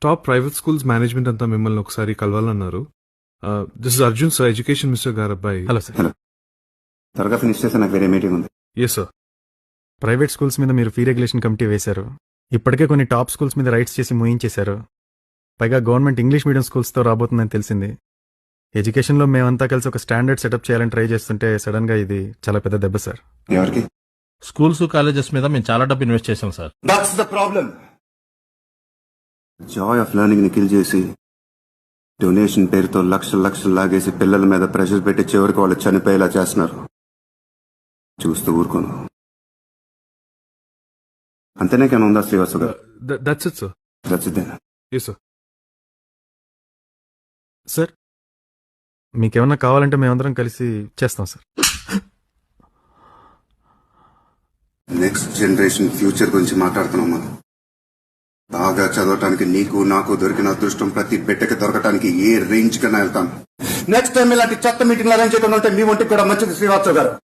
Top private schools management అంతా మిమ్మల్ని ఒకసారి కలవాలన్నారు. This is Arjun sir, education minister గారు అబ్బాయి. Hello sir. హలో, త్వరగా ఫినిష్ చేస్తే నాకు వేరే మీటింగ్ ఉంది. Yes sir. ప్రైవేట్ స్కూల్స్ మీద మీరు ఫీ రెగ్యులేషన్ కమిటీ వేశారు. ఇప్పటికే కొన్ని టాప్ స్కూల్స్ మీద రైట్స్ చేసి ముయించేశారు. పైగా గవర్నమెంట్ ఇంగ్లీష్ మీడియం స్కూల్స్తో రాబోతుందని తెలిసింది. ఎడ్యుకేషన్లో మేమంతా కలిసి ఒక స్టాండర్డ్ సెటప్ చేయాలని ట్రై చేస్తుంటే సడన్గా ఇది చాలా పెద్ద దెబ్బ సార్. ఎవరికి? స్కూల్స్ కాలేజెస్ మీద మేము చాలా డబ్బు ఇన్వెస్ట్ చేసాం sir. That's the problem. Joy of learning ని కిల్ చేసి డొనేషన్ పేరుతో లక్షలు లక్షలు లాగేసి పిల్లల మీద ప్రెషర్ పెట్టి చివరికి వాళ్ళు చనిపోయేలా చేస్తున్నారు. చూస్తూ ఊరుకోను. అంతేనే కానీ ఉందా శ్రీవాసు గారు? That's it sir. That's it. Yes sir. Sir మీకేమన్నా కావాలంటే మేమందరం కలిసి చేస్తాం సార్. నెక్స్ట్ జనరేషన్ ఫ్యూచర్ గురించి మాట్లాడుతున్నాం మనం. బాగా చదవటానికి నీకు నాకు దొరికిన అదృష్టం ప్రతి బిడ్డకి దొరకటానికి ఏ రేంజ్ కన్నా వెళ్తాం. నెక్స్ట్ టైం ఇలాంటి చెత్త మీటింగ్ అరేంజ్ చేయకుండా ఉంటే మీ ఒంటికి కూడా మంచిది శ్రీవాసు గారు.